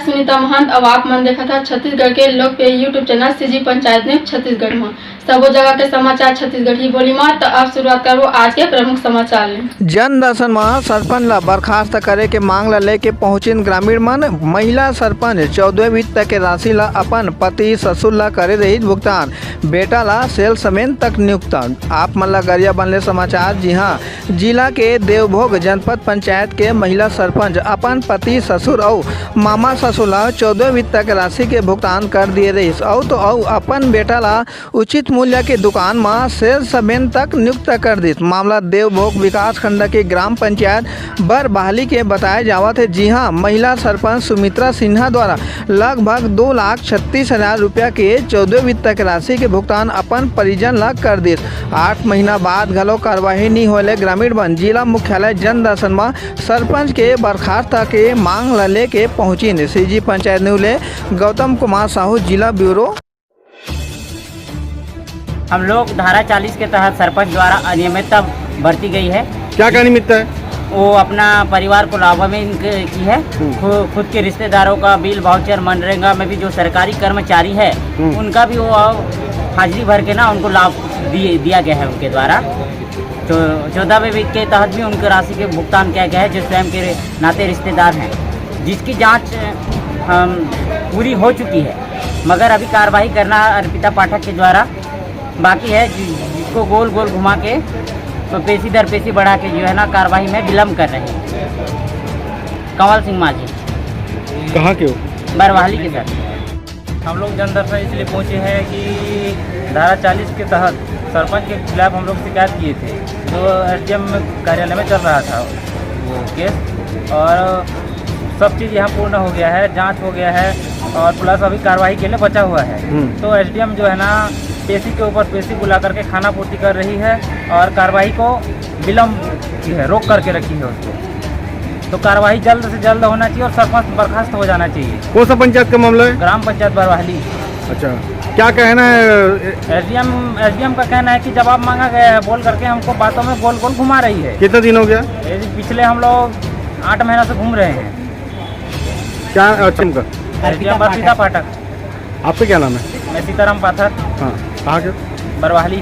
सुनीता महंत। अब आप मन देखा था छत्तीसगढ़ के लोकप्रिय YouTube channel CG panchayat news Chhattisgarh में सबो जगह के समाचार छत्तीसगढ़ी बोली में। तो अब शुरुआत करो आज के प्रमुख समाचार ले। जन दर्शन में सरपंच ला बर्खास्त करे के मांग ला लेके पहुंचिन ग्रामीण मन। महिला सरपंच 14 वित्त के राशि ला अपन पति ससुर ला करे रही भुगतान, बेटा ला सेल्समैन तक नियुक्त। आप मन ला गरिया बनले समाचार। जी हाँ, जिला के देवभोग जनपद पंचायत के महिला सरपंच अपन पति ससुर और मामा ससुर ला 14 वित्त के राशि के भुगतान कर दिए रही और तो अपन बेटा ला उचित मूल्य के दुकान में सेल्समैन तक नियुक्त कर दी। मामला देवभोग विकास खंड के ग्राम पंचायत बरबहाली के बताया जावत है। जी हाँ, महिला सरपंच सुमित्रा सिन्हा द्वारा लगभग 2,36,000 रुपया के 14 वित्त के राशि के भुगतान अपन परिजन ला कर दी। 8 महीना बाद घलो कार्यवाही नहीं होले ग्रामीण बन जिला मुख्यालय जन दर्शन में सरपंच के बर्खास्त के मांग ला लेके पहुंची। सीजी पंचायत न्यूज ले गौतम कुमार साहू, जिला ब्यूरो। हम लोग धारा 40 के तहत सरपंच द्वारा अनियमितता बरती गई है। क्या अनियमितता है? वो अपना परिवार को लाभान्वित की है। खुद के रिश्तेदारों का बिल वाउचर मनरेगा में भी जो सरकारी कर्मचारी है उनका भी वो हाजिरी भर के ना उनको लाभ दिया गया है उनके द्वारा। तो 14वें वित्त के तहत भी उनके राशि के भुगतान किया गया है जो स्वयं के नाते रिश्तेदार हैं, जिसकी जांच पूरी हो चुकी है, मगर अभी कार्रवाई करना अर्पिता पाठक के द्वारा बाकी है, जिसको गोल गोल घुमा के तो पेशी दर पेशी बढ़ा के जो है ना कार्रवाई में विलम्ब कर रहे हैं। कंवल सिंह माझी। कहाँ के हो? बरवाली के सर। हम लोग जन दर्शन इसलिए पहुँचे हैं कि धारा 40 के तहत सरपंच के खिलाफ हम लोग शिकायत किए थे, जो एसडीएम कार्यालय में चल रहा था वो केस, और सब चीज़ यहाँ पूर्ण हो गया है, जांच हो गया है और प्लस अभी कार्रवाई के लिए बचा हुआ है। तो एसडीएम जो है ना पेशी के ऊपर पेशी बुला करके खाना पूर्ति कर रही है और कार्रवाई को विलम्ब की है, रोक करके रखी है उसको। तो कार्रवाई जल्द से जल्द होना चाहिए और सरपंच बर्खास्त हो जाना चाहिए। कौन सा पंचायत का मामला है? ग्राम पंचायत बरवाली। अच्छा, क्या कहना है? एसडीएम का कहना है कि जवाब मांगा गया है बोल करके हमको बातों में गोल गोल घुमा रही है। कितना दिन हो गया? पिछले हम लोग 8 महीना से घूम रहे हैं। क्या एसडीएम का? एसडीएम अर्पिता पाठक। आपका क्या नाम है? मैं सीताराम पाठक। हाँ, कहाँ के? बरवाली।